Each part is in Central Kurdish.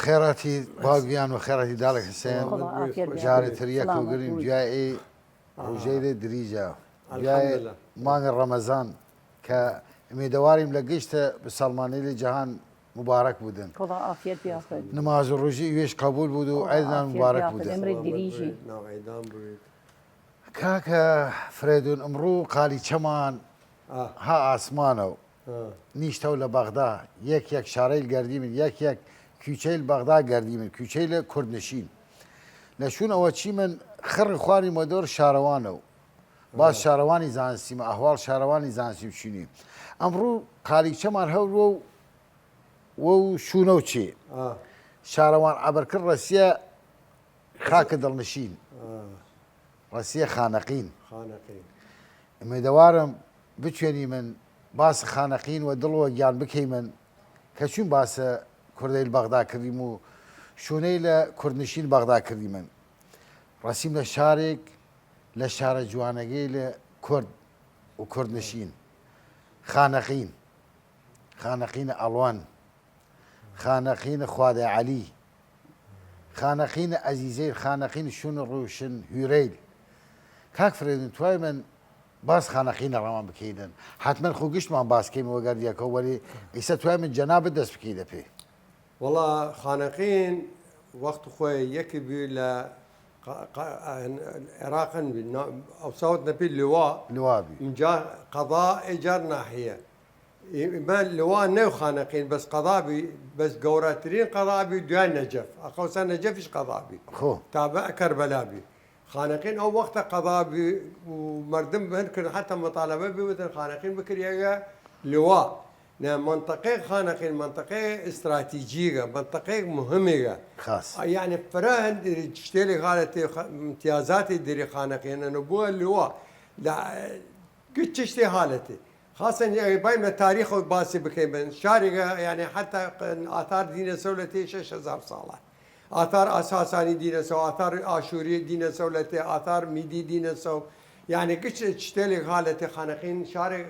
خێراتی باگیان و خێراتی داڵێک حسێن جارێ تریەکە و گریم جای ڕژەی لێ دریجە جای مانگە ڕەمەزان کە ئمیدەواریم لە گەیشتە بسەلمانی لێ جەهان مبارەک بودن نماز و ڕۆژی وێش قبول بود و عیدان مبارەک بودن کاکە فرێدون ئەمڕوو قالی چەمان ها ئاسمانە و نیشتە و لە بەغدا یەک شارەی گەردی من یەک کوچەی بەغدا گەردی من کوچەی لە کوردنشین لە شوون ئەوە چی من خڕی خواری مەدۆر شارەوانە و باز شارەوانی زانستیمە ئەحواڵ شارەوانی زانستی بچینی ئەمڕوو قالی چەمان هەورۆ و شوونە و چێ شارەوان ئەبەرکرد ڕەسیە خاکە دڵنشین ڕەسیە خانەقین ئەمێدەوارم بتوێنی من باس خانەقین و دڵەوە گیان بکەی من کە چون باسە کوردەی بەغدا کردیم و شوونەی لە کوردنشین بەغدا کردی من ڕەسیم لە شارێک لە شارە جوانەکەی لە کورد و کوردنشین خانەقینە ئەڵوان خانەقینە خوادە عەلی خانەقینە ئەزیزەی خانەقین شوونە ڕوشن هوێرەیل کاک فرێدون توای من باس خانەقینە ڕەوان بکەیدن حتمما خۆ گشتمان باسکەیمەوە گەردیەکە وەری ئیستا توای من جەنابەت دەست بکەیدە پێ وەڵا خانەقین وەخت خۆی یەکی بی لە عێراقن ئەوساوت نەپی لوابی اینجا قەضا ئیجار ناحیە من لوا نەو خانەقین بەس قەضابی بەس گەورەترین قەضابی دوای نەجەف ئەقەوسا نەجەفیش قەضابی تابع کەربەلابی خانەقین ئەو وەختە قەضابی و مردم هەن کرد حتا مطالبە بوتن خانەقین بکرێگە لوا نه منطقه خانقین منطقه استراتیجیه منطقه مهمه خاص يعني فرهن تشتري حالتي امتيازات ديري خانقين انه بو اللي هو لا قلت تشتري حالتي خاصة باين التاريخ باسي بكيمن شارقة يعني حتى آثار دين سولتي 6000 صالة آثار أساساني دين سو آثار آشوري دين سولتي آثار ميدي دين سو يعني قلت تشتري حالتي خانقين شارق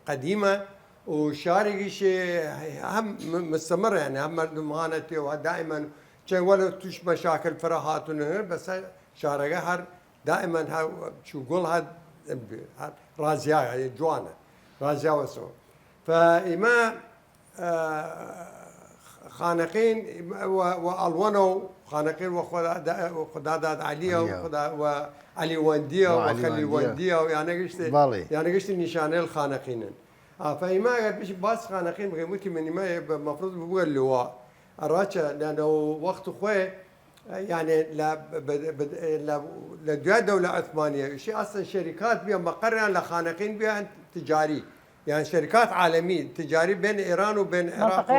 قديمة وشارقي شيء هم مستمر يعني هم مهانتي ودائما ولا توش مشاكل فراهات بس شارقة هر دائما شو قول هاد رازيا جوانا رازيا وسو فإما خانقين والونو خانقين وخدادات عليا وعلي ونديا وخلي ونديا يعني قشتي نشانه الخانقين فإما بيش باس خانقين بغيموتي من ما المفروض بقول اللواء الراتشة لأنه وقت خوي يعني لا دولة عثمانية شيء أصلا شركات بها مقرها لخانقين بها تجاري يعني شركات عالمية تجاري بين إيران وبين العراق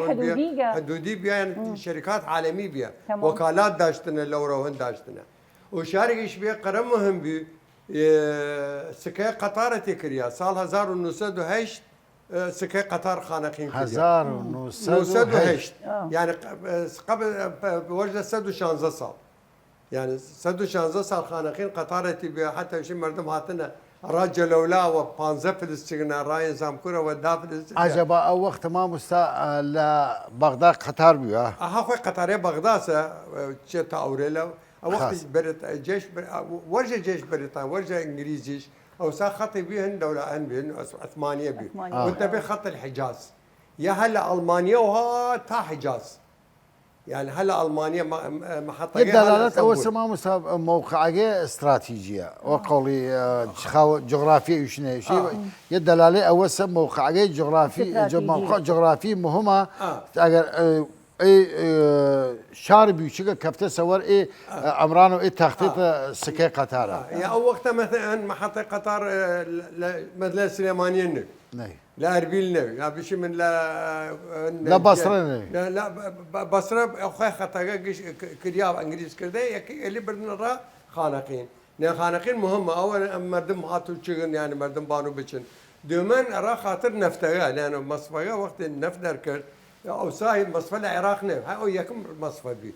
حدودي بها يعني شركات عالمية بها وكالات داشتنا لورا وهن داشتنا وشارك إيش بها قرم مهم بي سكاي قطارة تكريا صار 1908 سكاي قطار خانقين 1908 يعني قبل وجد 16 صار يعني 16 صار خانقين قطارتي بها حتى شي مردم هاتنا رجل ولا وبانزا فلسطين راين زامكورا ودافل عجبا او وقت ما مستا لبغداد قطار بيها اخوي قطاري بغداد تا اوريلا وقت بريت جيش ورجه جيش بريطاني ورجه انجليزي او سا خطي بيهن دوله بيهن عثمانيه بيه وانت بخط الحجاز يا هلا المانيا وها تا حجاز يعني هلا المانيا محطه الدلالات اول سما موقعيه استراتيجيه وقولي جغرافيه وشنو شيء الدلاله اول سما موقعيه موقع جغرافي مهمه اگر اي شهر بيشيكا كابتن سوار اي عمران واي تخطيط سكي قطار يا او وقت مثلا محطه قطار مثلا سليمانيه نعم لا اربيل نبي لا بشي من لا بصره لا بصره اخوي خطا كرياب انجليز كردي اللي بدنا خانقين لان خانقين مهمه اول مردم هاتوا تشغن يعني مردم بانو بچن دومن را خاطر نفتها لان مصفى وقت النفط دركر او صاحب مصفى العراق نه او يكم مصفى بي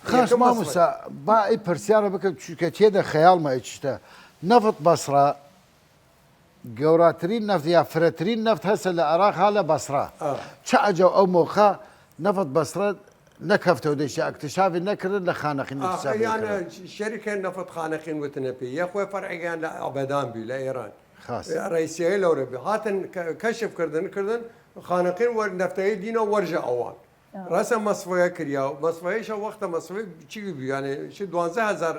خاص ما موسى باي برسياره بك شركه ده خيال ما اشتا نفط بصره گەورەترین نفت یا فرەترین نفت هەسە لە عێراق ها لە بەسرا چ ئەجە ئەو مۆخە نەفت بەسرە نەکەفتەوە دەشی اکتشافی نەکردن لە خانەقین يعني شركه نفط خانقين وتنبي يا اخوي فرعيان لابدان بي لايران خاص رئيسيه لو ربي هاتن كشف كردن خانقين ونفتي دينا ورجع اوان رسم مصفيه كريا مصفيه شو وقت مصفيه يعني شو 12000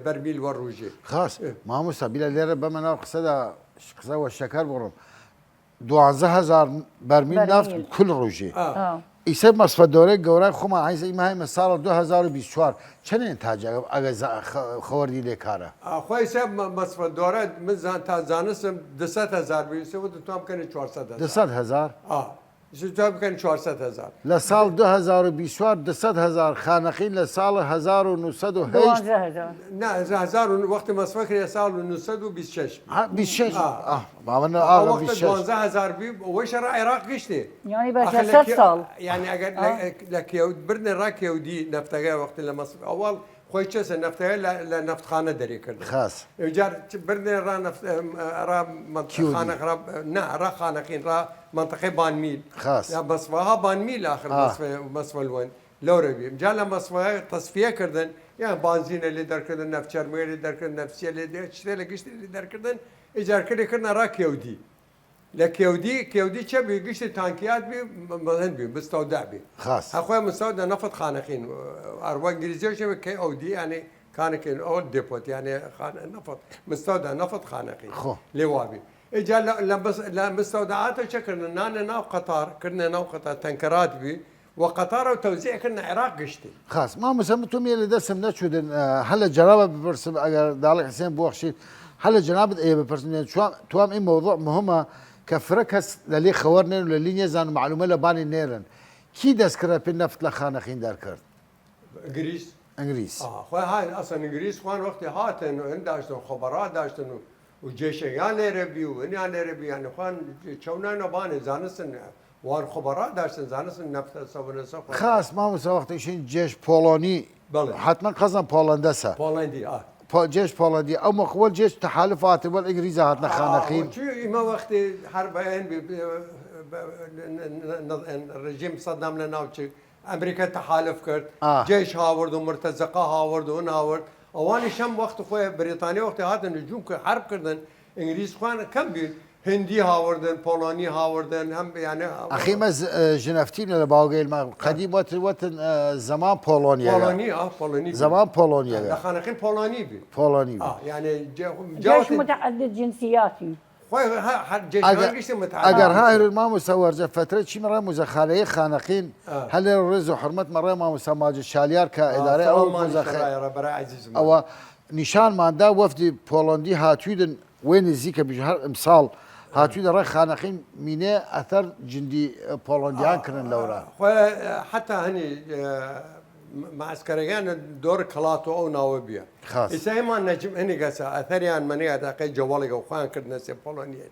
برميل والروجي خاص مامۆستا بیلە لێرە بەمە ناو قسەوە شەکەر بڕم 12000 بەرمیل نافت کول ڕۆژێ ئیسە مەسفەدۆرەی گەورە خۆمان عیزە ئیماهایمە ساڵە 2024 چەندێن تاجە ئەگە خەوەردی لێ کارە خۆی سێ مەسفەدۆرە من تا زانستم 200,000 بێسەوە توام بکەنی 400,000 توام بکەن 400,000 لە ساڵ 2024 200,000 خانەقین لە ساڵە 1970 نه 1000 وقتی مصرف کرد سال 926 26 مامەنە وقت 12000 بی وش را عراق گشتی يعني باشا 6 سال يعني اگر لك برن راكيودي نفتگه وقت لمصرف اول خوي چس نفتگه لنفت خانه دری کرد خاص جار برن را نفت را منطقه خانه خراب نه را خانقين را منطقه بانميل خاص يا مصفها بانميل اخر مصفى الوين لو ربي جال مصفها تصفيه كردن يعني بنزين اللي در كردن نفت شرمي اللي در كردن نفسيه اللي اشتري قشت اللي در كردن ايجار كردن را كيودي كيودي تشبي قشت تانكيات بي مهن بي مستودع بي خاص اخويا مستودع نفط خانقين ارواح انجليزيه شبه كي او دي يعني كان اول ديبوت يعني نفط مستودع نفط خانقين لوابي اجا لا مستودعات شكلنا نانا قطار كنا ناو قطار تنكرات بي وقطار وتوزيع كنا عراق قشتي خاص ما مسمتم يلي دسم نشودن هلا جرابه ببرسم اگر دالك حسين بوخشيت هلا جناب ايه ببرسم توام اي موضوع مهمه كفركس للي خورنن وللي يزان معلومه لباني نيرن كي دسكره بالنفط لخانقين داركرت انجليز خو هاي اصلا انجليز خوان وقت هاتن عنداشتن خبرات داشتن وجيش يعني ربي وهنا ربي يعني خوان شونا نبان زانسن وان خبرات داشتن زانسن نفط سوبن سوق خاص ما مسا وقت شين جيش بولوني حتما قصدن بولندسا بولندي جيش بولندي او مخول جيش تحالفات والانجليز هاتنا خانقين شو ما وقت حربين الرجيم صدام لنا امريكا تحالف كرت جيش هاورد ومرتزقه هاورد ونهاورد اواني شم وقت خويا بريطانيا وقت هذا النجوم حرب كردن انجليز خوان كم بي هندي هاوردن بولوني هاوردن هم يعني اخي مز جنفتين ولا باقي الماء قديم وتن زمان بولونيا بولوني زمان بولونيا خانقين بولوني يعني جيش متعدد جنسياتي اگر هاي ما مسور فتره شي مره مزخانه خانقين هل الرز وحرمه مره ما مسماج الشاليار كاداره او مزخانه او نشان ما دا وفد بولندي هاتويدن وين زيك بجهر امصال هاتويدن را خانقين مينه اثر جندي بولنديان كرن لورا حتى هني معسكريان دور كلاتو او ناوبيا خاص يسمى نجم هني قسا اثريان مني اتاقي جوالي وخان كردنا سي بولونيا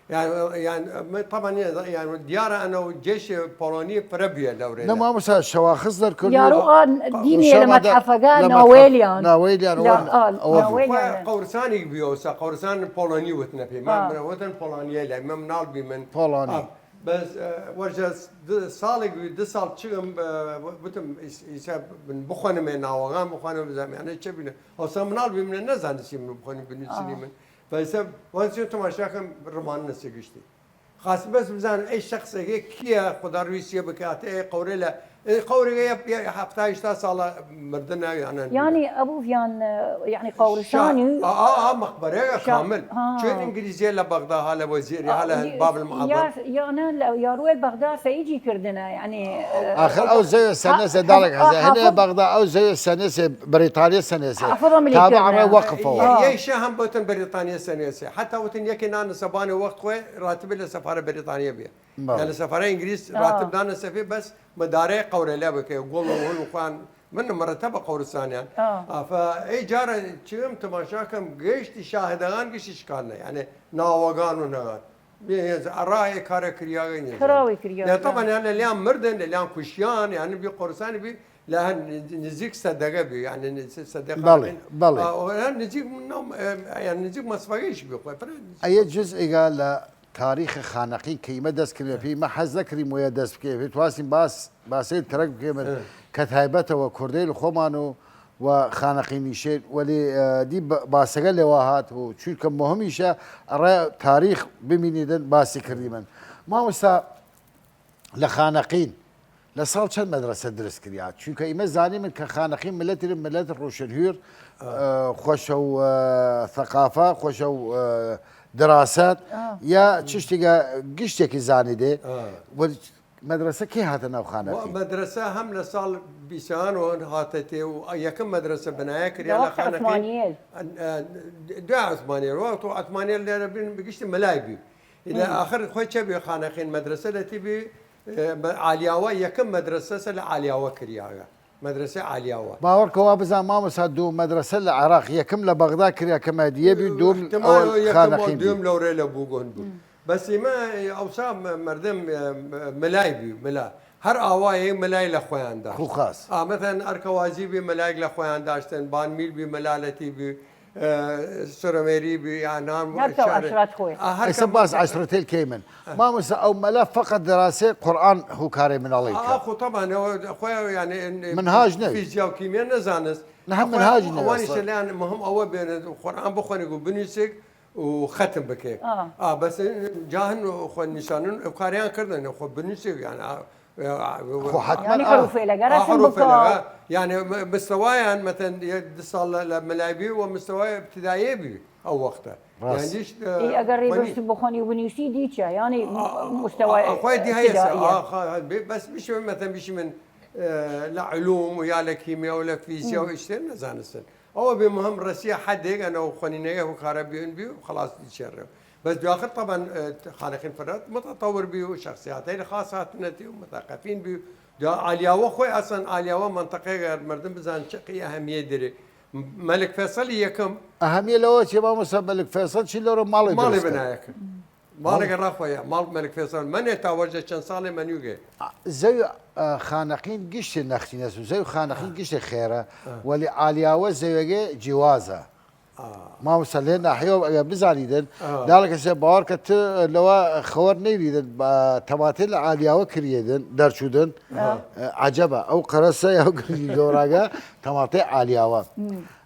يعني طبعا يعني ديار انا والجيش البولوني فربيا دوري لا ما مسا شواخص در كل يا روان ديني لما تحفقان ناويليان قورساني بيوسا قورسان بولوني وتنبي ما وطن بولونيا لا ما منال بي من بولوني بس ورجع صالح دي صال تشم بتم يساب من بخون من ناوغان بخون زمان يعني تشبينا او سمنال بي من الناس عندي من بخون بنسني من فيساب وانسي تماشاكم رومان نسيجشتي خاص بس بزان اي شخص هيك كيا قدر روسيا بكات اي قوريلا قوري حفتايش صار مردنا يعني ابو فيان يعني قورشاني مقبره كامل شو الانجليزيه لبغداد هلا وزيري هلا باب المعظم يا انا يا رويل بغداد سيجي كردنا يعني اخر او زي السنه دالك هنا بغداد او زي السنه بريطانيا سنه تابع وقفوا يا شهم بوتن بريطانيا سنه حتى وتن يكن انا سباني وقت خوي راتب للسفاره بريطانيا بيه يعني سفاره انجليز راتب دانا سفي بس مداري قوري لابك يقول له خوان من مرتبه قورسان يعني فاي جاره تشم تماشاكم قشتي شاهدان قش اشكالنا يعني ناوغان ونغان الراي كارا كرياغين كراوي كرياغين يعني طبعا يعني اليوم مردن اليوم كشيان يعني بي قورسان بي لا نزيك صدقه بي يعني صدقه بالي نزيك منهم يعني نزيك مصفاقيش بي اي جزء قال تاریخ خانقین کیمه دست کرد پی ما حز نکریم و یا دست بکیم تواسیم باسی ترک بکیم کتایبت و کردیل خومانو و خانقینی شد ولی دی باسگل لواهات و چون که مهمیشه را تاریخ ببینیدن باسی کردیم ما مسا لخانقین لسال چند مدرسه درس کردیات چون که ایمه زانی من که خانقین ملت روشنهور خوش و ثقافه خوش و دراسات یا چشتیگا گشتی که زانیده و مدرسه کی هات ناو خانقین مدرسه هم لسال بیسان و هاتتی و یکم مدرسه بنای کریا وقت عثمانية دو عثمانية وقت عثمانية اللي بقشت ملايبي إلى آخر خوي شبي خانقين مدرسة التي بي عالياوة يكم مدرسة سل عالياوة كرياغا مدرسة عالياوة باور كوابزا ما مسادو مدرسة العراق يكم لبغداد كريا كما ديبي دوم أول خانقين دوم لوريلا بوغون بو بس ما أوسام مردم ملايبي ملا هر آوای ملای لخوان داشت. خو خاص. مثلا ارکوازی بی ملای لخوان داشتن، بانمیل بی ملالتی بی سرميري بعنان هرتو عشرات خوي بس 10 كيمن ما مس او ملف فقط دراسه قران هو كاري من الله اخو طبعا اخويا يعني منهاج نبي فيزياء وكيمياء نزانس نعم منهاج نبي واني شلان مهم اول بين القران بخوني وبنيسك وختم بكيك بس جاهن اخو نشانن قاريان كردن اخو بنيسك يعني يعني حروفي لقى يعني مستوايا مثلا يصل ملاعبي ومستواي ابتدائي بي او وقتها يعني ليش اقرب بس بخوني ونيسي ديتشا يعني مستوى اخوي دي هي بس مش مثلا مش من لا علوم ويا لا كيمياء ولا فيزياء واشتري نزانسن هو بمهم رسيه حد انا وخونينيه وخرابين بي وخلاص يتشرب بس باخر طبعا خالقين فرات متطور بيه شخصياتين خاصاتنتي ومثقفين بيه علياوه خوي اصلا علياوه منطقه غير مردم بزان شقي اهميه دري ملك فيصل يكم اهميه لو شباب مسبب ملك فيصل شي لو مالي بنايك مالك الرفايا مال ملك فيصل من يتوجه كان صالح من يوجي زي خانقين قشت نختينس زي خانقين قشت خيره ولي علياوه زي جوازه ما وصل لنا حيوم بزانيدن ذلك سي باور كت لو خور نيريدن تماثيل عاليه وكريدن درشودن عجبه او قرصه او جوراغا تماثيل عاليه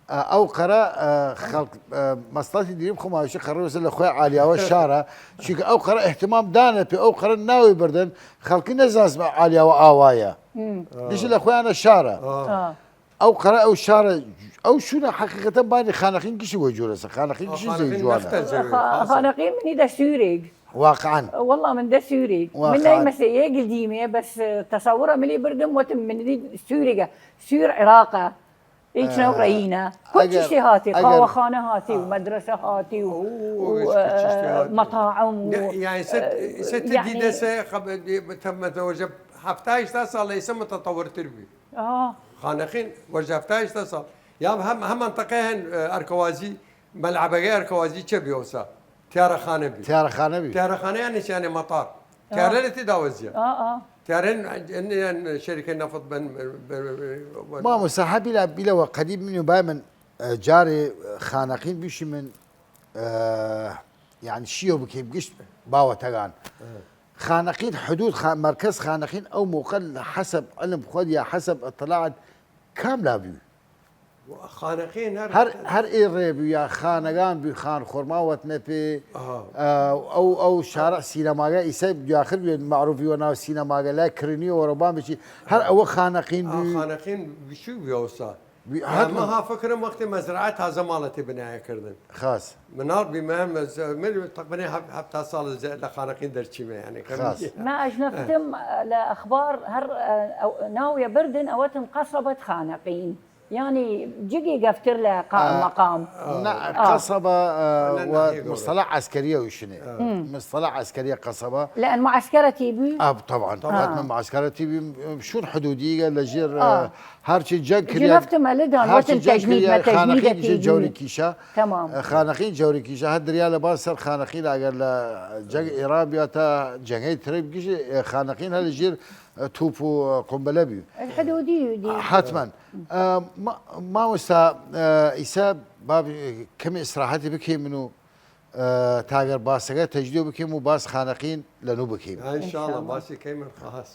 او قرا خلق مصلحتي ديم خماش قرر وصل اخويا عاليه والشاره شي او قرا اهتمام دانا او قرا ناوي بردن خلقي نزاز عاليه واوايا ليش الاخويا انا الشاره او قرا او الشاره او شنو حقيقه باني خانقين كشي وجورس خانقين كشي زي جوانا خانقين من دا سوريق واقعا والله من دا سوريق من اي مسيئه قديمه بس تصوره ملي بردم وتم من دي سوريقه سور عراقه ايش نورينا كل شيء هاتي قهوه خانه هاتي ومدرسه هاتي ومطاعم يعني ست ديدسه تم توجب حفتايش تصل يسمى تطور تربي خانقين وجفتايش تصل يا هم منطقهن اركوازي ملعب غير اركوازي تشبي وسا تيار خانبي تيار خانه يعني مطار تيار اللي تداوزيا تيارن ان شركه نفط ما مسحب بلا وقديم منه بايمن جاري خانقين بيش من يعني شيو بكيف قشت باو تغان خانقين حدود مركز خانقين او مقل حسب علم خديا حسب اطلاعات كامله بيو خانقين هر ايريب يا خانقان بي خان خرما وتنبي او شارع سينماغا يسب اخر معروف يونا سينماغا لا كريني وربان بشي هر او خانقين خانقين بشو بيوصا ما ها فكره وقت مزرعتها زمالتي بنايه كردن خاص منار بما من تقريبا حتى صار لخانقين درشيمه يعني ما اجنفتم لاخبار هر ناويه بردن اوتم قصبه خانقين يعني جيجي قفتر له مقام قصبة ومصطلح عسكرية وشنو مصطلح عسكرية قصبة لأن معسكرتي بي طبعا معسكرتي بي شو الحدودية لجير هارشي جن جنفت مالدان وتن تجنيد ما خانقين جوري كيشا تمام خانقين جوري كيشا هاد ريال باسر خانقين اگر جن ايران بياتا جنگي تريب كيشي خانقين هالجير توفو قنبله بيو الحدودي دي حتما ما وسا إساب باب كم إصراحاتي بكي منو تاگەر باسەکە تەجدید بکەیم و باس خانەقین لە نوو بکەیم. ان شاء الله باسی کەی من خاص.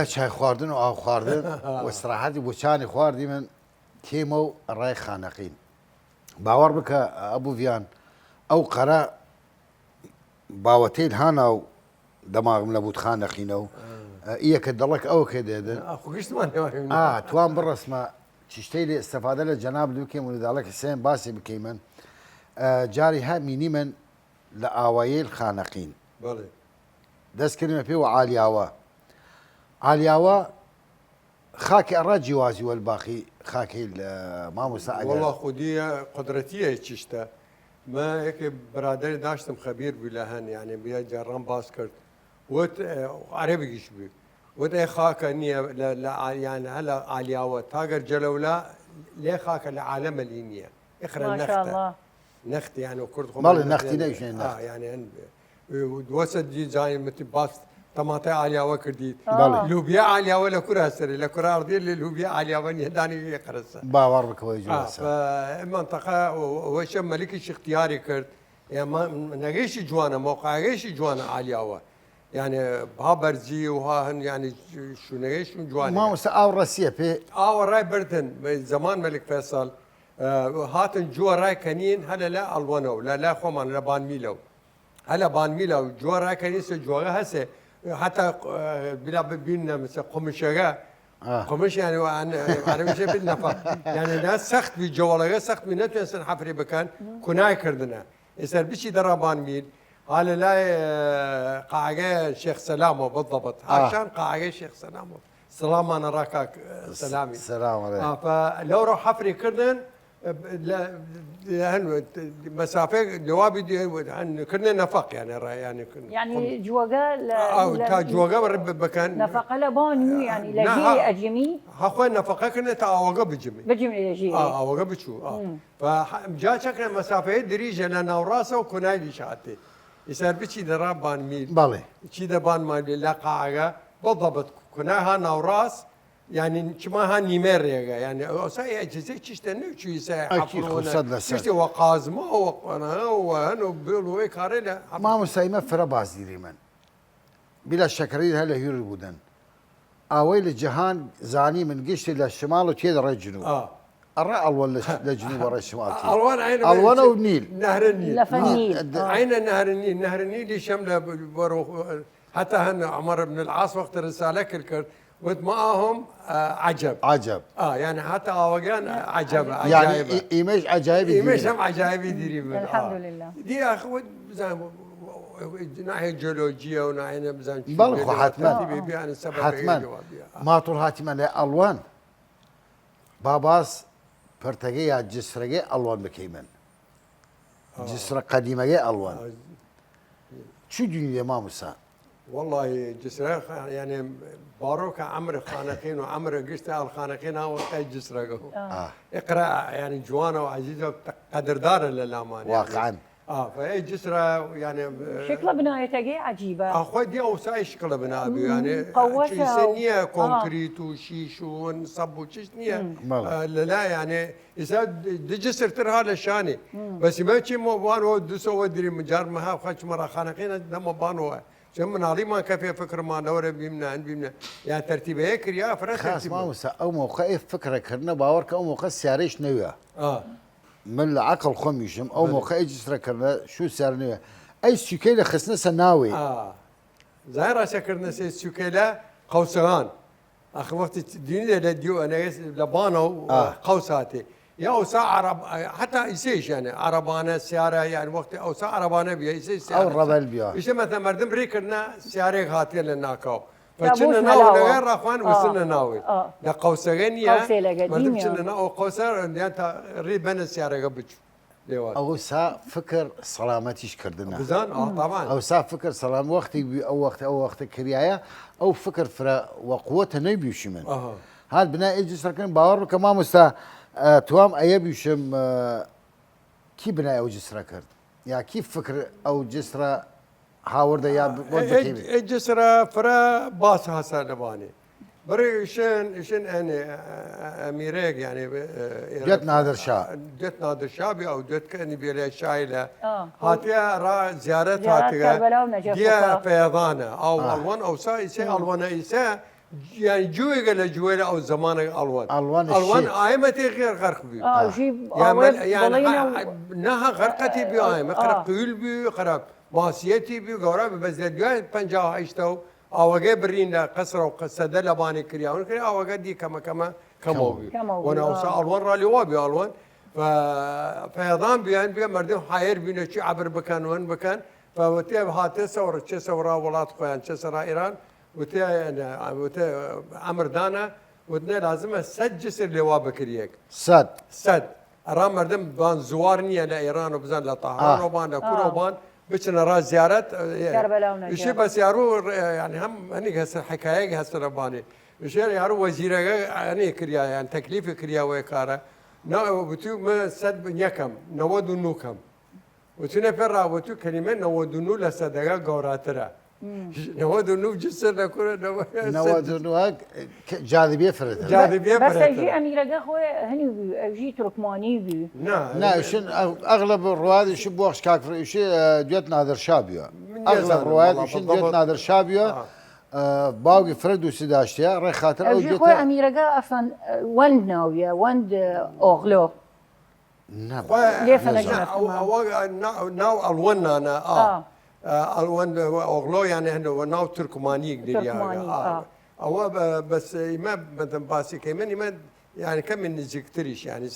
دوای چای خواردن و ئاو خواردن و استراحەتی بۆ چانی خواردی من کێمە و ڕای خانەقین. باوەڕ بکە ئەبوو ڤیان ئەو قەرە باوەتەیت هانا و دەماغم لە بوت خانەقینە و ئیەکە دەڵک ئەوە کێ دێدن توان بڕسمە چشتەی لێ ئستەفادە لە جەناب دوکەم و لەداڵەکە سێن باسی بکەی من جاری ها مینی من لە ئاوایل خانەقین دەستکردمە پێ و عالیاوە عالیاوە خاکی ئەڕا جیوازی وەلباقی خاکی مامۆستا والله خودیە قدرەتیە چیشتە ما یەکێ برادری داشتم خەبیر بوو لە هەن یعنی بیا جارڕان باس کرد وت عەرەبیش بوو وت ئەی خاکە نییە یان هەلە عالیاوە تاگەر جەلەولا لێ خاکە لە عالەمەلی نییە ئخرە نەخت یان و کورد ماڵی نەختی نەیشێن یعنی دووەسە دیزای متی باس تەماتای عالیاوە کردیت لوبیا عالیاوە لە کورا سەری لە کوراردی لە لوبیا عالیاوە نیهدانی قرسە باوەڕ بکەوەی منتەقە وەشە مەلیکیش اختیاری کرد نەگەیشی جوانە مۆقعگەیشی جوانە عالیاوە یعنی با بەرزی و ها هەن ینی شوونەگەیشون جوان مامۆستا ئاو ڕەسیە پێ ئاوە ڕای بردن زەمان مەلک فەیساڵ هاتن جووە ڕای کەنین هەلە لە ئەڵوەنەوە لە لای خۆمان لە بانمیلەوە هەلە بانمیلە و جووە ڕای کەنین سە جووەگە هەسێ حتى بلا بينا مثلا قمشة قمش يعني عربي شيء بالنفق يعني ناس سخت بالجوالة سخت من نتوى إنسان حفري بكان كناي كردنا يصير بشي دربان ميل قال لا قاعدة شيخ سلامه بالضبط عشان قاعدة شيخ سلامه سلام أنا راكك سلامي السلام عليكم فلو روح حفري كردن مسافه جوابي كنا نفق يعني جوجا جوجا بكان نفق لبانيو يعني لجي اجمي هاخوي نفقه كنا تعوقه بجمي يجي اوقه بشو فجا شكل مسافه دريجه لنا وراسه وكنا لي شاتي يصير بشي دربان ميل بالي شي دبان مال لا قاعه بالضبط كنا ها نوراس يعني كما هاني مريقة يعني ساي أجهزة تشتني وشو يساي حفرونه تشتي وقازمة وأنا وهنو بيلو إيه كاريلا ما مسايمة فرا بازديري من بلا شكرين هلا هير بودن أويل الجهان زاني من قشت للشمال وتيد الجنوب الرأى ولا للجنوب ورا الشمال ألوان عين ألوان والنيل نهر النيل النيل عين نهر النيل يشمل حتى هن عمر بن العاص وقت الرسالة كل ومعهم عجب يعني حتى اوغان عجب يعني ايماج عجائب ايماج هم عجائب يديري الحمد لله دي اخو زين ناحيه جيولوجيا وناحيه مزان بلخو حتما ما طول هاتما الوان باباس برتقي يا جسرقي الوان بكيمن جسر قديمه الوان شو دنيا ما مسا والله جسر يعني باروك عمر خانقين وعمر قشت الخانقين هو قايد جسرقه اقرا يعني جوانا وعزيزه قدر دار للامان واقعا فاي جسره يعني شكل بنايته عجيبه اخوي دي اوساي شكل بناء يعني قوسه سنيه كونكريت وشيش ونصب وشيشنيه لا يعني اذا دي جسر ترها لشاني بس ما شي مو بانو دسو ودري مجار ما خش مره خانقين دم بانو شمن علي ما كفي فكر ما نور بيمنا عند بيمنا يعني ترتيب هيك يا فرنسا خلاص ما مسا او موقع فكره كرنا باورك او موقع سياريش نويا من العقل خميشم او موقع جسر كرنا شو سيار نويا اي سكيله خصنا سناوي زايره شكرنا سكيله قوسان اخر وقت الدنيا لديو انا لبانو قوساتي يا اوسع عرب حتى يسيش يعني عربانه سياره يعني وقت اوسع عربانه بيا يسيش او الربل بيا ايش مثلا مردم ريكرنا سياره غاتيه لناكو فكنا ناوي غير اخوان وصلنا ناوي لا قوسين يا قوسي لقديم كنا ناوي قوسر انت ريد بنا السياره قبل او سا فكر سلامتيش كردنا بزان طبعا او سا فكر سلام وقتي او وقت كريايا او فكر فرا وقوته نبيوش من هاد بناء اجس لكن باور كمان مستا توام ايبيشم كي بناء او جسر كرد يعني كيف فكر او جسر هاورد يا جسر فرا باس هسه نباني بري شن انا اميريك يعني جت نادر شاه جت نادر شاه او جت كاني بيلا شايله هاتيا را زيارت هاتيا دي فيضانه او الوان او سا الوان ايسا يعني جوي قال جوي او زمان الوان ايمتي غير غرق بي جيب يعني نها غرقتي بي ايمه غرق قيل بي غرق ماسيتي بي غورا بس دي 50 عشتو اوغا برين قصر وقصد لباني كرياون كريا اوغا دي كما وانا اوصى الوان رالي وابي الوان فيضان بيان مردم حاير بينا شي عبر بكان وين بكان فوتي هاتي صور تشي صورا ولات خوان تشي صورا ايران وتي عمر دانا ودنا لازم سجسر لوا بكريك سد رام مردم بان زوارني لايران وبزان لطهران وبان لكوروبان بيشنا راس زيارات كربلاء ونجف شيء بس يارو يعني هم هني هسه حكايه هسه رباني شيء يارو وزير يعني كريا يعني تكليف كريا ويكارا نو بتو ما سد نيكم نود نوكم وتنا فرا وتو كلمه نود نو لصدقه غوراترا نود نو جسر لكره نود نو جاذبيه فرد جاذبيه بس يجي امير اخوي هني يجي تركماني بي لا شن اغلب الرواد شو بوخش كاكفر شيء جت نادر شابيو اغلب الرواد شن جت نادر شابيو باقي فرد وسداشتيا ري خاطر او جي خويا امير اصلا وند ناويه وند اوغلو ليش انا ناو الون انا الوان اوغلو يعني هنا ناو تركماني قدر يعني او بس ما مثلا باسي كمان ما يعني كم من ذكريش يعني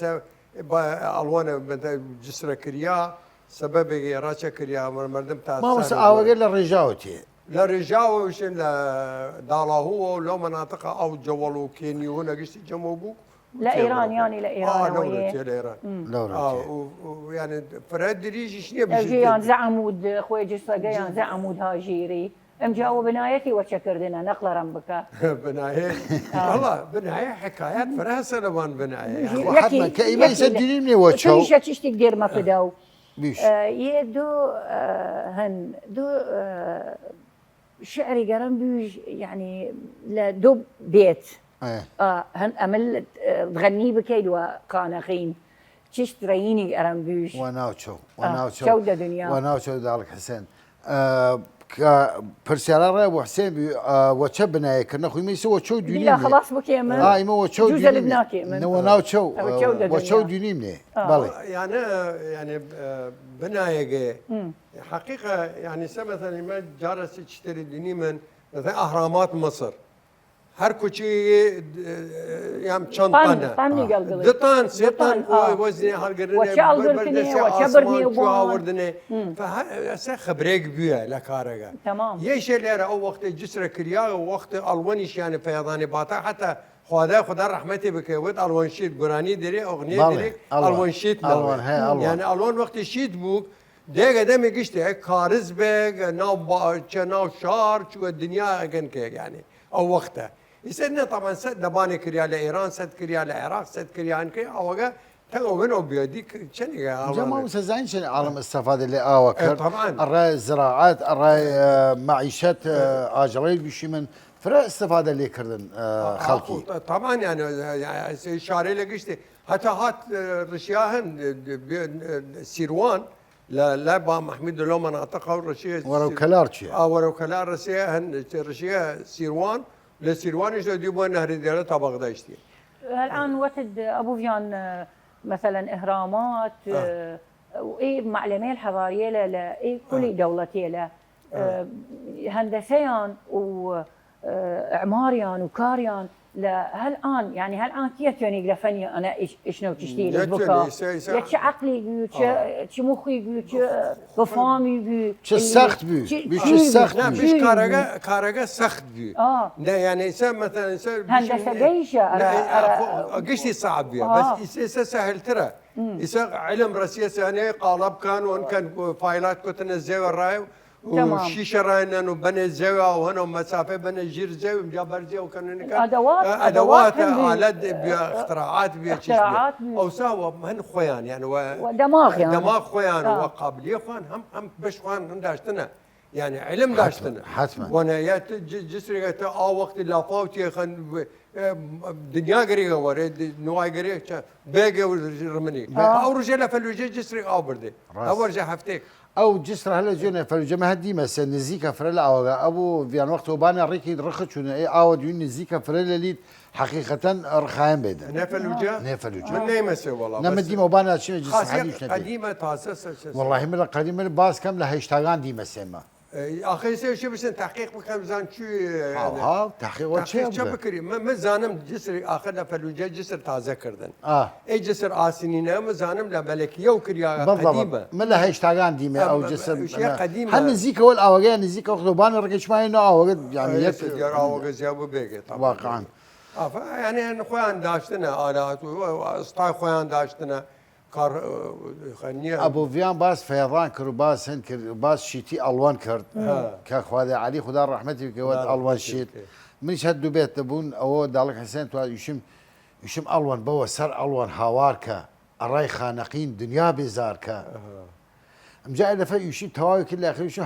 الوان مثلا جسر كريا سبب راشا كريا مردم تاع ما بس اوغل الرجاوتي لا رجاو وشن دالا هو لو مناطق او جولو كينيو هنا قشتي جموبو لا ايران يعني لا ايران لورتي لايران ويعني فرد ريجي شنو بجي زعمود خويا جسر زعمود هاجيري مجاوب بنايتي وشكردنا نقل رمبك بنايه والله بنايه حكايات فرها سلمان بنايه وحدنا كايما يسجلين لي وجهه شو تشتي تدير ما فداو بيش يدو هن دو شعري قرن بيج يعني لدو بيت هن امل تغني بكيد وقانقين تشتريني قرن بيج وناوشو شودة دنيا وناوشو دالك حسين برسالة ابو حسين وشبنا كنا خوي ميسو وشو ديني لا خلاص بكي من ما وشو جوز لبناكي من وناوشو وشو ديني بالي يعني بناية حقيقة يعني مثلا ما جالس تشتري ديني من مثلا اهرامات مصر هر كوشي يام شنطنا دطان سيطان وزني هالقرني وشبرني وباوردني فهسه خبريك بيها لكارجا تمام يش اللي او وقت الجسر كريا ووقت الونيش يعني فيضاني باتا حتى خدا رحمتي بك ود الوان شيت قراني دري اغنيه دري الوان شيت يعني الوان وقت الشيت بوك دقه دمي قشتي كارز بك ناو شار شو الدنيا كان يعني او وقتها يسدنا طبعا سد نباني كريا لايران سد كريا للعراق سد كريا انكي اوغا تلو منو بيديك شنو جماعه مستزين شنو عالم استفاد اللي اوكر طبعا الراي الزراعات الراي معيشات اجري بشي من فرق استفاده اللي كردن خلقي طبعا يعني شاري لقشتي حتى هات رشياهن سيروان لا با محمد لو مناطقه الرشيه ورو كلارتشي ورو كلار رشيه سيروان لسيروان ايش يجيبون نهر الديره طبق داشتي الان وقت ابو فيان مثلا اهرامات وايه معلميه الحضاريه لا ايه كل دولتي لا هندسيان واعماريان وكاريان هل الان يعني هل الان كيف يعني لفني انا شنو تشتي لي يتوني، بكا يسا- يا شي عقلي بيو شي مخي بيو بفهمي بيو شو سخت بيو بيو سخت لا بيو مش كارجا سخت بي لا يعني يصير مثلا يصير هندسة جيشة قشتي صعب بيها بس يصير سهل ترى يصير علم رسيس يعني قالب كان وان كان فايلات كنت نزيه الراي وشيشه راينا وبني الزاويه وهنا مسافه بني الجير زاويه مجابر زاويه وكان ادوات الات اختراعات اختراعات او سوا من خوان يعني ودماغ يعني دماغ خوان وقابليه خوان هم بش خوان هنداشتنا يعني علم داشتنا حتما وانا يا جسري وقت لا فوتي خن دنيا غريغه وري نواي غريغه بيجي ورمني او رجال فلوجي جسري او بردي او رجع هفتك او جسر هلا جونا فالجماعه دي مثلا نزيكا فرلا او ابو في وقت وبانا ريكي رخت شنو اي او ديون نزيكا فرلا لي حقيقه رخايم بيدا نفلوجا نفلوجا من نيمس والله نما ديما وبانا شنو جسر حديث قديمه تاسس والله من قديمه باس كم لها اشتغان دي مسما اخي شو بس تحقيق بكم زان شو ها تحقيق وشي شو بكري ما زانم جسر اخر فلوجا جسر تازه كردن اه اي جسر اسنين ما زانم لا ملكيه وكريا قديمه من لها اشتغان دي او جسر اشياء قديمه هم نزيكا والاوغان نزيكا وبانا ركش ما انه او يعني يسجل او زيابو بيجي طبعا واقعا يعني خوان داشتنا الات واصطاي خوان داشتنا كار خنيه ابو فيان باس فيضان كر باس هن كر باس شيتي الوان كرد كخواذا علي خدا رحمتي كود الوان شيت من شهدوا بيت تبون او دالك حسين تو يشم الوان بو سر الوان هاواركا الراي خانقين دنيا بزاركا مجاهد في يشم تواوي كل اخر شو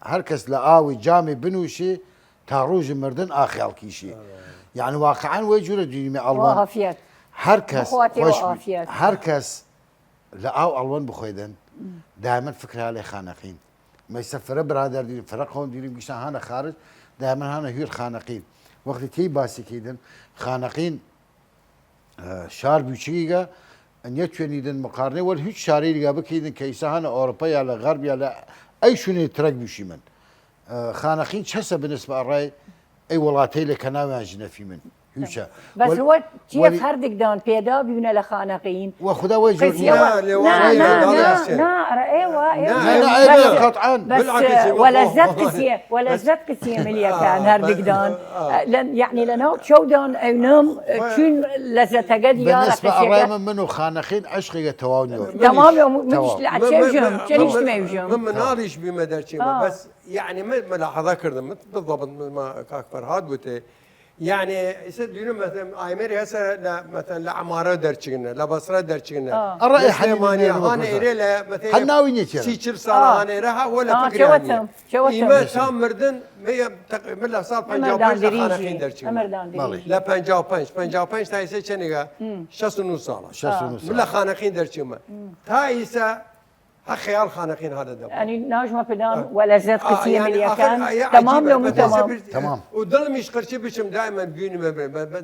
هركس لاوي جامي بنوشي تاروج مردن اخيال كيشي يعني واقعا ويجور ديمي الوان وافيات هركس لقاو الوان بخويدن دائما فكره على خانقين ما يسفر برادر دي فرقهم دي مشان هنا خارج دائما هنا هي الخانقين وقت تي باسي كيدن خانقين شار بيشيغا ان يتشنيدن مقارنه ولا هيك شاري اللي بكيدن كيسا هنا اوروبا يا غرب يا اي شنو ترك بشيمن خانقين حسب بالنسبه للراي اي ولاتي اللي كانوا جنفي من هيشا بس هو كيف هردك دان بيدا بينا لخانقين وخدا وجه لا قطعا بس ولا زت كسيه مليا كان هردك دان يعني لنا شو دان نوم شون لزت قد يا بالنسبه لراي منو خانقين عشقي تواونيو تمام مش لعشان كلش ما يجون من ناريش بمدرسه بس يعني ملاحظه كردم بالضبط ما كاكبر هاد وتي يعني يصير مثلا ايمري هسه مثلا لعماره درتشنا لبصره درتشنا الراي حلمانيه هانا إيريلا مثلا حناوي نيتشر سيتشر صار هانا رها ولا فكره شوتهم تام مردن من صار 55 خانقين درتشنا لا 55 تايسه چنيغا 69 سال 69 سال من خانقين درتشما تايسه خيال خانقين هذا الدم يعني ناجمه بدان ولا زاد قسيه مليا كان تمام لو تمام وضل مش قرشي بشم دائما بيني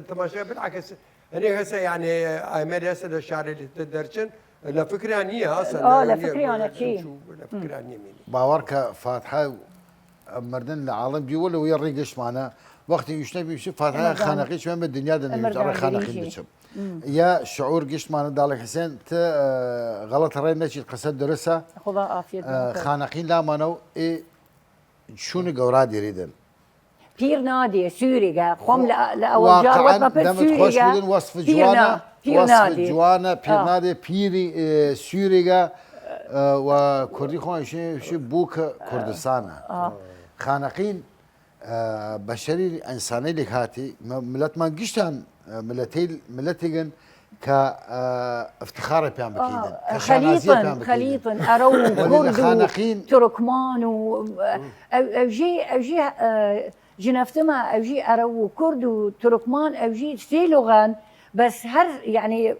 تماشى بالعكس انا هسه يعني ايمر هسه الشعر اللي تدرشن لا فكري انيه اصلا لا فكري انا شيء لا فكري انيه باورك فاتحه مردن العالم دي ولا ويريقش معنا وقت يشتبي يشوف فاتحه خانقين شو من الدنيا ده خانقين بشم يا شعور قشت معنا دالك حسين غلط راي نشي القصد درسها خذا عافيه خانقين لا مانو شنو قوراد يريدن بير نادي سوريا خم لاول جار وقت ما بير سوريا وصف جوانا وصف جوانا بير نادي بيري سوريا وكردي خوان شي بوك كردستان خانقين بشري انساني اللي هاتي ملت ما قشتان ملتيجن كافتخار بيان بكيدن خليطا أرو كرد تركمان أوجي جنفتما أوجي أرو كرد وتركمان أوجي سيلوغان بس هر يعني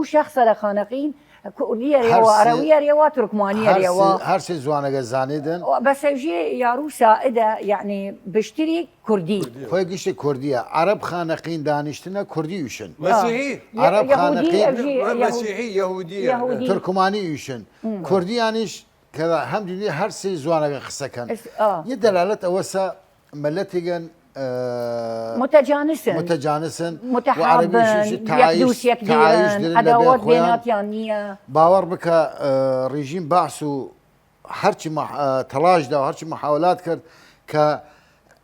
شخص لخانقين كردية ريوا أروية ريوا تركمانية ريوا هرسي زوانا زانيدن بس يجي يارو سائدة يعني بشتري كردي خوي قشتي كردية عرب خانقين دانشتنا كردي يوشن مسيحي عرب خانقين مسيحي يهودي تركماني يوشن كردي يانيش كذا هم دنيا هرسي زوانا خسكن يدلالة أوسا ملتيجن متجانسن وعربي شو يكدوس يكديرن عداوات بيناتيان نية باور بك ريجيم بعثوا هرشي تلاش دا وهرشي محاولات كرد ك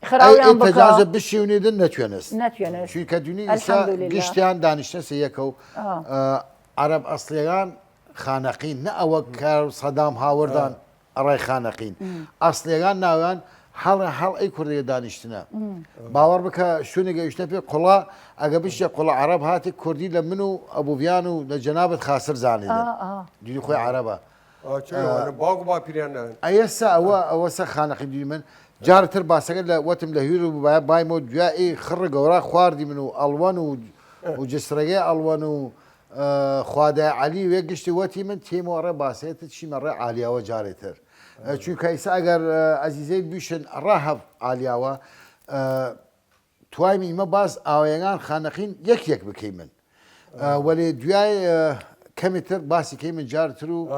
خراويان بكا تجاوز بشي ونيدن نتونس نتونس شو كدوني الحمد إسا لله. قشتيان دانشنا سيكو عرب أصليان خانقين نأوك كار صدام هاوردان أراي خانقين أصليان ناوان حال أي كردية دانشتنا باور بك شو نجا يشتنا في قلا أجابش قلا عرب هاتي كردي لمنو أبو فيانو لجنابة خاسر زاني دي خوي عربة باغ با بيريان أيسا أو خانقين دي من جار تربا سجل وتم لهيرو باي مود جائي خرج ورا خواردي منو ألوان وجسرية ألوان خوادا علي ويقشتي وتي من تيمو ربا سيت شي مرة عالية وجارتر شو كيس أجر عزيزي بيشن راهب عالية توايمي ما باز أويان خانقين يك بكيمن ولي دياي كمتر باسي كيمن جارترو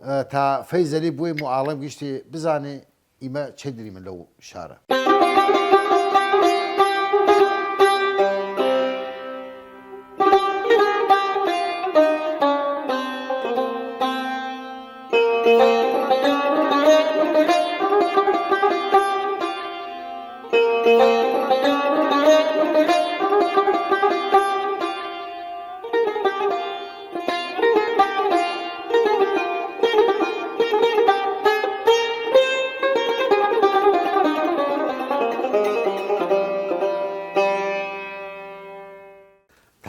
تا فيزلي بوي معالم قشتي بزاني إما تشدري من لو شارع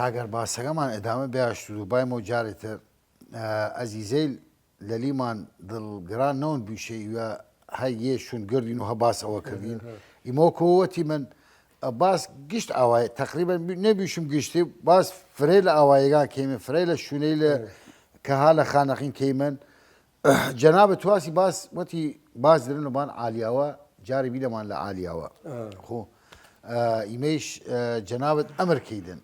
تاگر باسەکەمان ئەدامە بێشتو بای مۆجارێتە ئەزیزەی لە لیمان دڵگران نەون بیشەیوە هەیە شون گردین و هەباسەوە کردین ئیمۆکۆوەتی من باس گشت ئاوای تقریبا نەبیشم گشتی باس فرێ لە ئاوایەکان کەیمە فرێ لە شوونەی لە کە ها لە خانەقین کەیمن جەنابە تواسی باس وەتی باز درن لەبان عالیاوە جاری بیلەمان لە عالیاوە خۆ ئیمەش جەنابەت ئەمر کەیدن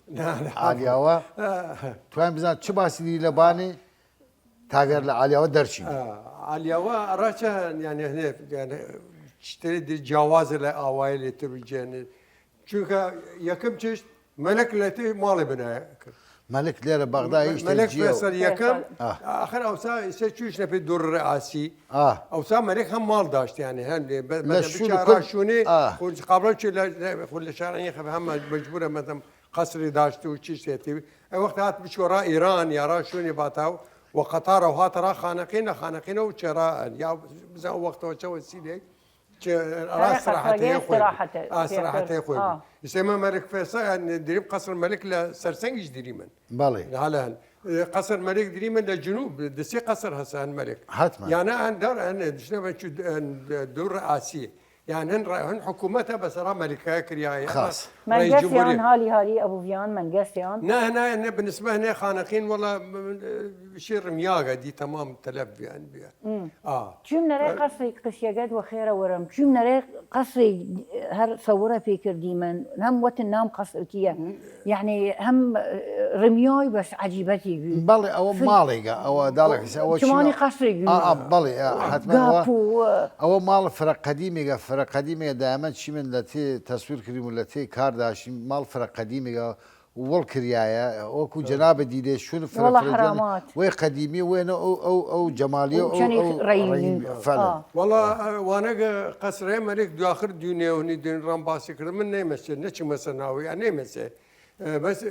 عالیاوە توانین بزان چ باسی دیری لەبانێ تاگەر لە عالیاوە دەرچین عالیاوە ڕاچە یعنی هەنێ شتێ جیاوازە لە ئاوای لێتر بجێنێت چونکە یەکەم چشت مەلەک لە تێ ماڵی بنایە کرد مەلک لێرە بەغدا هیچ مەلک فێسەل یەکەم آخر ئەوسا ئێستا چوشنە پێ دوور ڕئاسی ئەوسا مەلک هەم ماڵ داشتیانێ هەندێ شوونێ قابل لە شارانی خەب هەمە مەجبورە مەدەم قەسری داشت و چی شتێتی ئەو وەخت هات بچۆڕا ئیران یارا شوێنی باتاو وقطار و هاتەڕا خانەقینە خانەقینە و چێرا یا بزان وەختەوە چەوە سیدێک استراحتي خوي يسمى ملك فيصل دريب قصر الملك لسرسنجش دريمن بالي هلا قصر الملك دريمن للجنوب دسي قصر هسه الملك حتما يعني انا دار انا شنو دور رئاسيه يعني هن حكومتها بس راه ملكها كريايه خاص منقسيان هالي ابو فيان منقسيان هنا بالنسبه هنا خانقين والله شيء رمياقه دي تمام تلف يعني بها شو نرى قصري قشيقات وخيره ورم شو نرى قصري هر صوره في كرديمن هم وتنام قصر كيا يعني هم رمياي بس عجيبتي بالي او مالي او دالك او شو قصري بالي حتما او مال فرق قديمه فرق قديمه دائما شي من التي تصوير كريم والتي كارداشي مال فرق قديمه والكريايه وكو جناب ديدي شنو فرق والله حرامات وين قديمه وين او جماليه او رهيبين فعلا والله وانا قصري ملك دو اخر دنيا وني دين رامباسي كر من نمس نتش مسناوي يعني نمس بس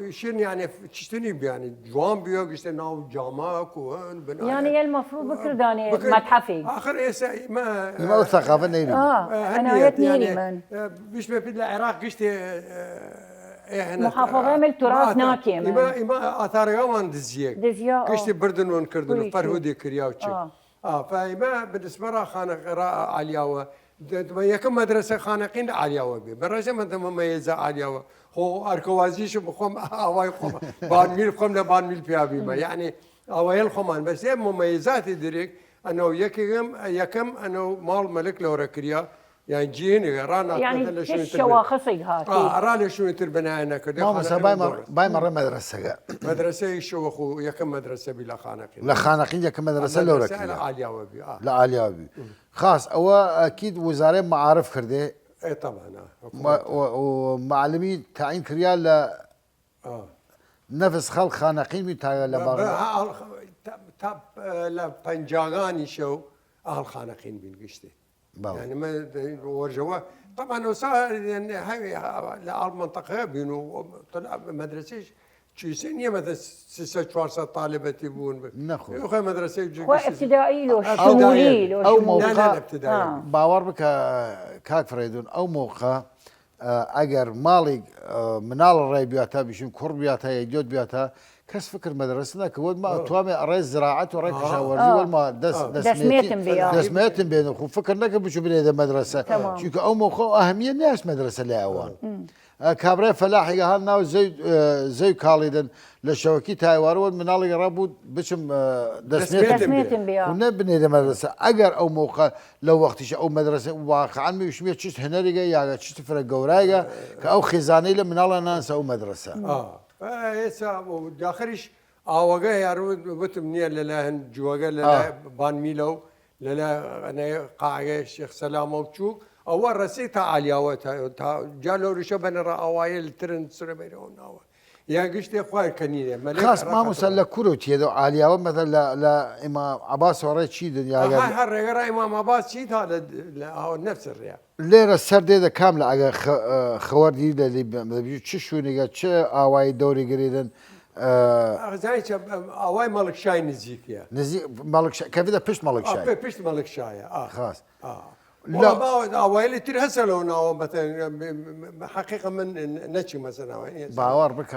شنو يعني تشتني يعني جوان بيو قشت ناو جامعه كوهن بناء يعني المفروض بكرداني متحفي اخر ايسا ما الثقافه نيري انا نيري من مش في العراق قشت محافظه من التراث ناكي ما اثار دزيك قشت بردن ونكردن فرهودي كرياوتشي فما بالنسبه لها خانق علياوه يكم مدرسه خانقين علياوه برجه من مميزه علياوه هو اركوازيش بخم اواي خم بان ميل خم لبان ميل بيابي ما يعني اوائل خمان بس مميزات دريك انه يكم انه مال ملك لوركريا يعني جيني رانا يعني شواخصي هاتي رانا شنو تربنا هنا كده باي مره مدرسه مدرسه يشوخوا يكم مدرسه بلا خانقين لا خانقين يكم مدرسه لوركريا لا عاليه وبي لا عاليه وبي خاص او اكيد وزاره معارف كرده اي طبعا ومعلمين تعيين كريال نفس خلق خانقين من تاع لباغ لا بنجاغاني شو اهل خانقين بالقشتي يعني ما ورجوا طبعا وصار يعني هاي المنطقه بينو طلع مدرسه تشيسينيا مثلا 6 طالبه تبون ناخذ اخوي مدرسه ابتدائي لو شمولي لو او شمولي موقع ابتدائي باور بك كاك فريدون او موقع اگر مالك منال الري بياتا بيشون كور بياتا يجود بياتا كاس فكر مدرسنا كود ما توامي رئيس زراعه ورئيس كشاورزي والما دسميتم بين خو فكرنا بشو بين مدرسه شو او موقع اهميه ناس مدرسه لا اوان كابري فلاحي هالنا زي كاليدن للشوكي تايوارون منال رابود بشم دسميتم بيا كنا بني مدرسه اگر او موقع لو وقتش او مدرسه واقعا مش تشت هنريجا يا تشت فرق جوراجا او خزاني منال ناس او مدرسه هسه داخلش اوغا يارو بتمني للا جوغا للا بان ميلو للا انا قاعه الشيخ سلام وتشوك اول رسيتها عليا جالو رشبنا رأوايل ترند سربيرون يا قشتي اخوي كنينه خاص ما مسلا كروت يدو عليا مثلا لا امام عباس وريت شي دنيا هاي هر امام عباس شي هذا نفس الرياض ليرة السردة ده كاملة على خوردي اللي بيجوا تشو نيجا تش أواي دوري قريدن زايش أواي ملك شاي نزيك يا نزيك ملك شاي كيف إذا بيشت ملك شاي بيشت ملك شاي خلاص لا أواي اللي ترى هسلون أو مثلا حقيقة من نتشي مثلا باور بك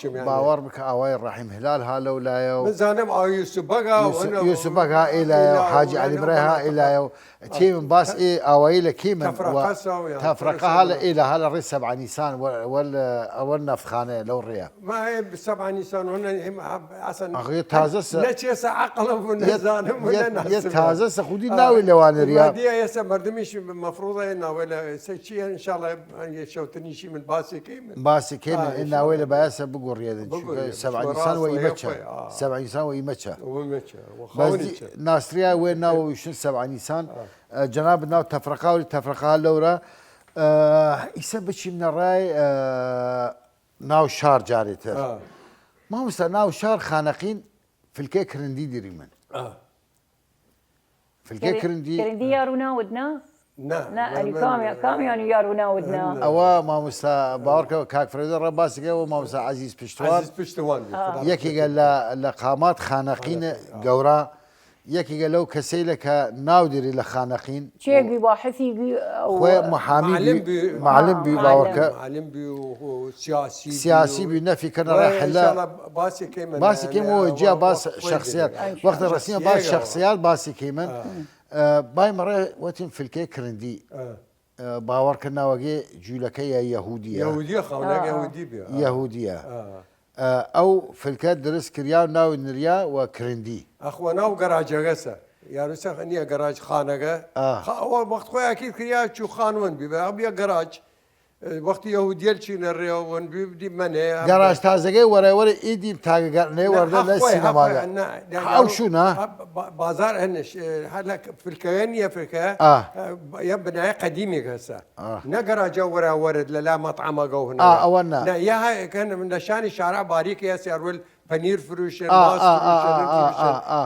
باور بك أواي الرحيم هلال هالو لا يو من زانم أو يوسف بقى إلى يو حاجي علي بريها إلى يو تيم باس إيه أواي لكيمن تفرقة هلا إلى هلا ريس 7 نيسان ولا نفخانة لو الريا ما هي ب7 نيسان هنا أصلا أخي تازس نتشي عقله من زانم ولا تازس خدي ناوي لوان الريا يا مردميش المفروض انه ولا شيء ان شاء الله يشوتني شيء من باسي كيمن باسي كيمن انه ولا باسا بقول رياض 7 نيسان ويمتشا 7 نيسان ويمتشا بس ناصريا وين ناو شو 7 نيسان جناب ناو تفرقه لورا يسبب شيء من الراي ناو شار جاريته ما هو ناو شار خانقين في الكيك رندي ديري من في الكرندي يارونا ودنا لا اللي كام يعني يارونا ودنا اوا ما مسا باورك كاك فريد الرباسي وما مسا عزيز بشتوان يكي قال لقامات خانقين قورا يكي قال لو كسيلك ناودري لخانقين شيقي باحثي او محامي معلم بي باورك معلم بي وسياسي سياسي بي نفي كان رايح لا باسي كيمن وجا باس شخصيات وقت الرسميه باس شخصيات باسي كيمن باي مرة وتم في الكيك رندي باور كنا وجي جولكية يهودية خوناك يهودي بيا يهودية أو في الكيك درس كرياو ناو نريا وكرندي أخوانا وجراج جسا يا رسا خنيا جراج خانقة أول وقت خويا أكيد كريا شو خانون بيبقى أبيا جراج وقت يهوديل شين الرياض بيبدي منه جراج تازجي ورا إيدي بتاعنا ورا لا سينما أو شو نا بازار هنش هلا في الكيانية في الكا يا بناية قديمة هسه نجراج ورا لا مطعم جو هنا أولنا لا يا كان من نشان الشارع باريك يا سيرول بنير فروش ماس فروش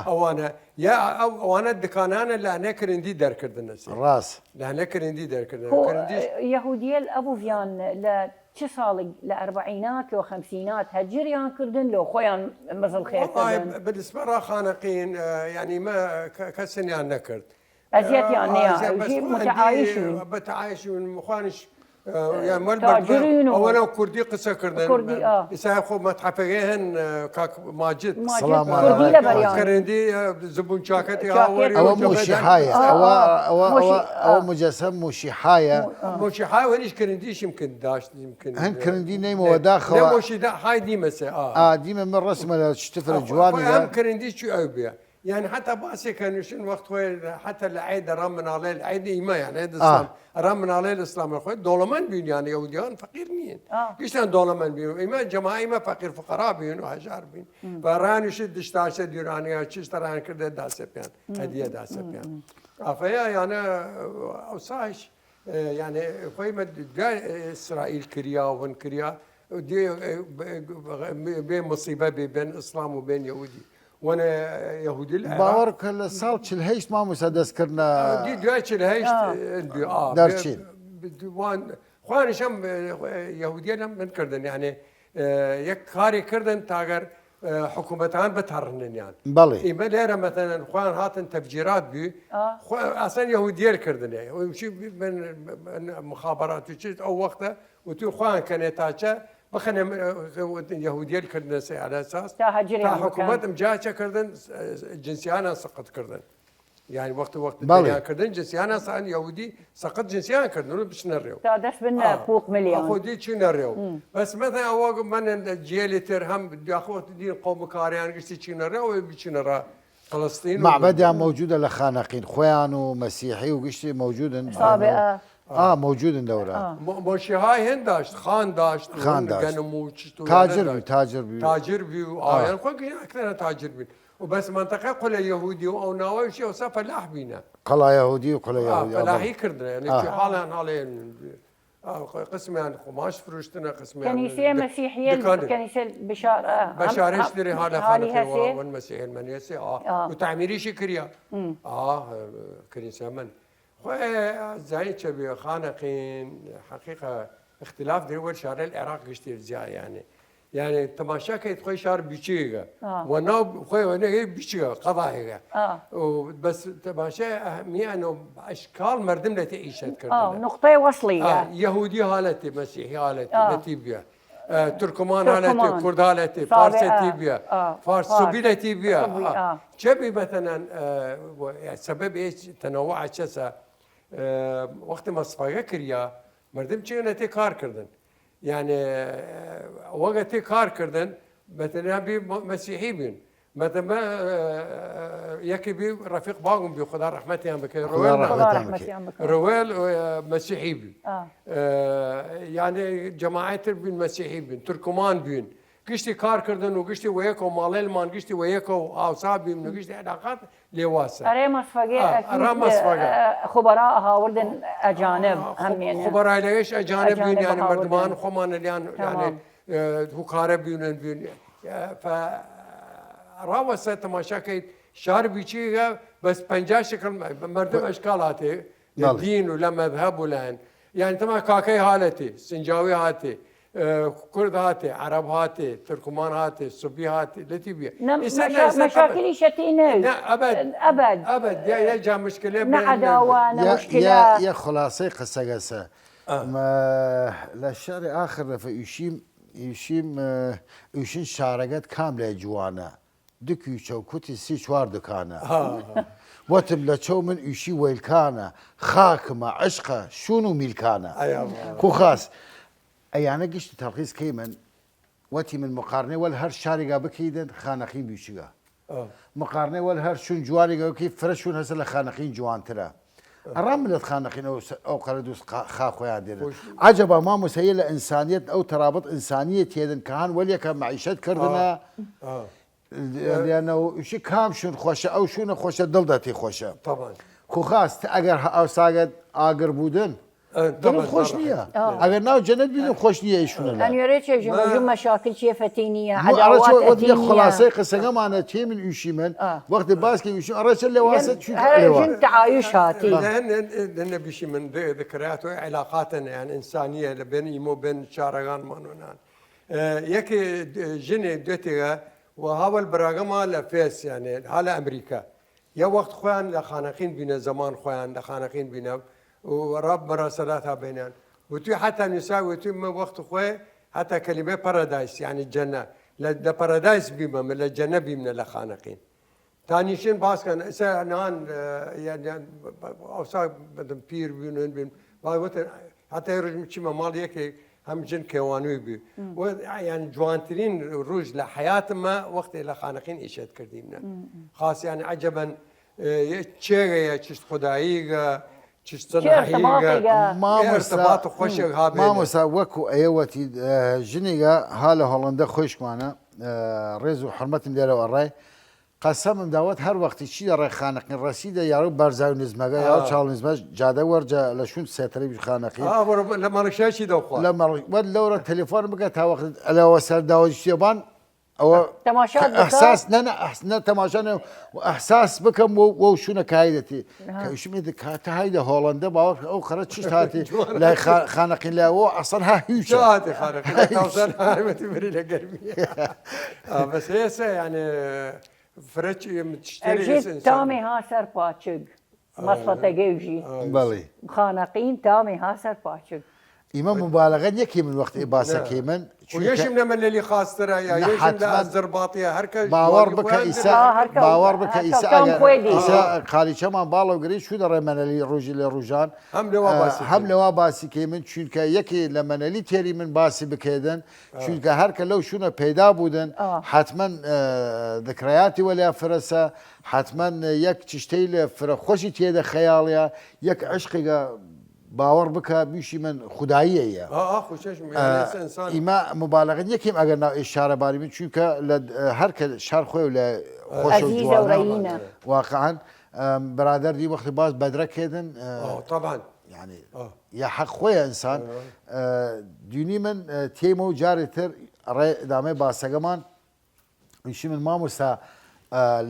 أوانا يا أوانا الدكانان اللي هنا كرندي دار كردنا راس لهنا كرندي دار كردنا هو يهوديل أبو فيان لا صالق لأربعينات لو خمسينات هالجريان كردن لو خويان مثل خير كردن بالنسبة لنا خانقين يعني ما كسن يعني نكرد أزيت يعني متعايشون بتعايشون مخانش يعني مال اولا كردي قصه كردن كردي يساخو متحفيهن كاك ماجد سلام عليكم كردي زبون شاكتي هاوري او موشيحايه او مجسم موشيحايه وهنيش كرديش يمكن داش يمكن هن كردي نيمو وداخل لا موشي هاي ديمه ديما من رسمه تشتفر الجواني هم كرديش شو اوبيا يعني حتى باسي كان شنو وقت حتى العيد رمنا عليه العيد ما يعني عيد الاسلام رمنا عليه الاسلام اخوي دولمان بين يعني يهوديان فقير مين قشتان دولمان بين اما جماعه ما فقير فقراء بين وهجار بين فران يشد اشتاش ديراني تشتران كده داسبيان هديه داسبيان افيا يعني اوصاش يعني قيمة إسرائيل كريا وين كريا دي بين مصيبة بين إسلام وبين يهودي وأنا يهودي العراق باورك الصالح الهيش ما مسدس كرنا دي دواتش الهيش دي دارشين وان خوان شم يهودية من كردن يعني يك خاري كردن تاجر حكومتان بتهرنن يعني بالي إما ليرة مثلا خوان هاتن تفجيرات بي أصلا يهودية كردن يعني وشي من مخابرات وشي أو وقته وتو خوان كان تاجا بخنا يهودية كردن على أساس تا حكومتهم جاچا كردن جنسيانا سقط كردن يعني وقت الدنيا كردن جنسيانا صار يهودي سقط جنسيانا كردن بش نريو تا دش بنا فوق مليون أخذي شو نريو بس مثلا أواق من الجيل ترهم بدي أخذ دين قوم كاريان قصدي شو نريو وبش نرى فلسطين معبدها موجودة لخانقين خوان ومسيحي وقشتي موجود سابقة موجود دورة موشي هاي هن داشت خان داشت تاجر بي يعني أكثر تاجر بي وبس منطقة قل يهودي أو ناوي شيء وصف فلاح بينا قلا يهودي وقلا يهودي فلاحي كردنا يعني في حالة علينا قسم يعني قماش فروشتنا قسم يعني كنيسة مسيحية كنيسة بشار اشتري هذا خانة والمسيحي المنيسي وتعميري شكريا كنيسة من زين شبيه خانقين حقيقة اختلاف دول شارع العراق يشتري زيادة يعني تماشا كيت خوي شار بيشيغا وناو خوي وانا بيشيغا قضايا بس تماشا اهميه انه اشكال مردم لا تعيش كردنا نقطه وصليه يهودي هالتي مسيحي هالتي لتيبيا تركمان هالتي كرد هالتي فارس تيبيا فارس سوبيلا تيبيا شبي مثلا سبب ايش تنوع شسا وقت ما صفاقه كريا مردم چه كار کردن يعني وقت كار كردن مثلا بي مسيحي بين مثلا ما يكي بي رفيق باغم بي خدا رحمتي هم بكي رويل مسيحي بي يعني جماعات بين مسيحي بين تركمان بين قشتي كار كردن وقشتي وياكو ماليل مان قشتي وياكو اوصابي من قشتي علاقات لواسه ريمس فقيه خبراء هاوردن اجانب هم يعني خبراء ليش اجانب يعني مردمان خمان يعني هكاره بين ف راوسه تماشا شهر بيشيغا بس 50 شكل مردم اشكالاته الدين ولا مذهب ولا يعني تما كاكي هالتي سنجاوي هاتي كرد هاتي عرب هاتي تركمان هاتي صبي هاتي لتيبيا مشاكل شتينه لا ابد يا جا مشكله عداوه مشكله يا خلاصه قصه ما للشارع اخر في يشين شارقات كامله جوانا دكي شوكتي سي شوار دكانا وتم لتشو من يشي ويلكانا خاكمه عشقه شنو ميلكانا كو خاص يعني قشت تلخيص كيمن وتي من مقارنه والهر شارقه بكيدن خانقين بيشيغا مقارنه والهر شون جوارقه كيف فرشون هسه خانقين جوان ترى الرمل خانقين او قردوس خاخويا دير عجبا ما مسيل انسانيه او ترابط انسانيه يدن كان وليا كان معيشه كردنا لانه شي كام شون خوشه او شون خوشه دلدتي خوشه طبعا خو خاص اگر او ساقد اگر بودن طبعا خوش نيه اگر ناو جنت بيدن خوش نيه ايشون انا يريد جو مشاكل شي فتينيه عداوات اتينيه خلاصه قصه معنا تي من يشيمن وقت باسكي يشي ارش اللي واسط شو جن تعايش هاتي لان بشي من ذكريات وعلاقات يعني انسانيه بين يمو بين شارغان مانونان يكي جني دوتيغا وهذا البراغما لفيس يعني على امريكا يا وقت خوان لخانقين بينا زمان خوان لخانقين بينا ورب مراسلاتها بينان وتي حتى نساء وتي من وقت خوي حتى كلمه بارادايس يعني الجنه لا بارادايس بيما من الجنه بيمنا لخانقين ثاني شيء باس كان نان يعني اوسا بدم بير بين حتى يرجم شي مال يك هم جن كوانوي بي يعني جوانترين روج لحياه ما وقت الى خانقين ايشاد كرديمنا خاص يعني عجبا تشيغا تشت خدايغا تشت صناعيغا ما ارتباط خوش غابين ما مسوكو ايوتي جنيغا حاله هولندا خوش معنا ريزو حرمتهم ديالو الراي قەسەمم داوت هەر وەختی چی دەڕێ خانەقین ڕەسیدە یارو بەرزاو نزمەگە یا چاڵنزمە جادە وەرجە لە شوون سێتەری خانەقی لە مەڵکشایشی دەوخوا لە مەڕ لەورە تەلفۆن بکە تاوەخت ئەلەوە سەرداوەشتێبان ئەوە ئەحساس نە تەماشا ئەحساس بکەم و شوونە کایدەتی کەوشمی کاتە هایدە هۆڵندە باوە ئەو خەرە چی هاتی لای خانەقین لەوە ئەسەن ها هیوچ خانەقی بری لە گەرمی بەس هێسە یعنی فرەچی تامی ها سەر پاچگ مەسڵەتە گەوژی بەڵێ خانەقین تامی ها سەر پاچگ ئیمە مبالغەت یەکی من وەختی باسەکەی من یەشم لە منەلی خاسترە یا یەشم لە ئەزرباتیە هەرکە باوەڕ بکە ئیسا باوەڕ بکە ئیسا خالیچەمان باڵەو گری چوو دەڕێ مەنەلی ڕۆژی لە ڕوژان هەم لەوا باسیکەی من چونکە یەکی لە مەنەلی تێری من باسی بکێدن چونکە هەرکە لەو شوونە پەیدا بوودن حتمما دەکرایاتی وەلیا فرەسە حتمما یەک چشتەی لە فرەخۆشی تێدە خەیاڵەیە یەک عشقیگە باوەڕ بکە بیشی من خودداییەیە ئیمە مبالغت یەکیم ئەگەر ناو ئێشارەباری من چونکە لە هەرکە شار خۆی و لە خۆش واقعان بەرادەر دی وەختی باز بەدرەکێدن ینی یا حەق خۆیە ئینسان دوینی من تێمە و جارێ تر ڕێ دامەی باسەکەمان ویشی من مامۆستا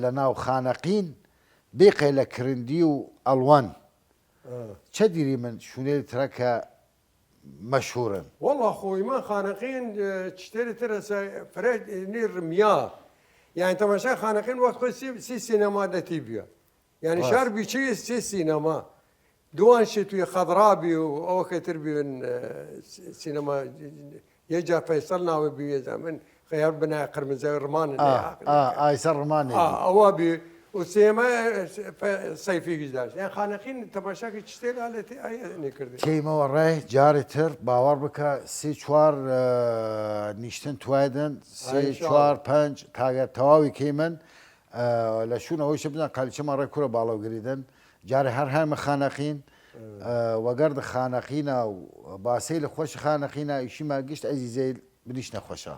لە ناو خانەقین بێقێ لە کرندی و ئەڵوان چه دیری من شوونێ ترەکە مەشهورن والله خۆی من خانەقین شتێری ترە فرێنی ڕمیا یعنی تەماشای خانەقین وەخت خۆی سی سینەما دەتی بووە یعنی شار بیچی سی سینەما دوان شی توی خەضرابی و ئەوە کەتر بوێن سینەما یەجا فەیسەڵ ناوە بوێ من خەیار بنای قرمزە ڕمان ئایسە ڕمانی ئەوە بێ وسێمە سەیفێکی داشت یان خانەقین تەماشاکی شتێ لالێتی ئاە کردی کەیمەوە ڕێ جارێ تر باوەڕ بکە سێ چوار نیشتن توایدن سێ چوار پنج تاگە تەواوی کەی من لە شوونەوەیشە بزان کالیچەمان ڕێ کوورە باڵەوگریدن جارێ هەر هەرمە خانەقین وەگەردە خانەقینە و باسی لە خۆشی خانەقینە ئیشیمە گشت ئەزیزەی بریش نەخۆشە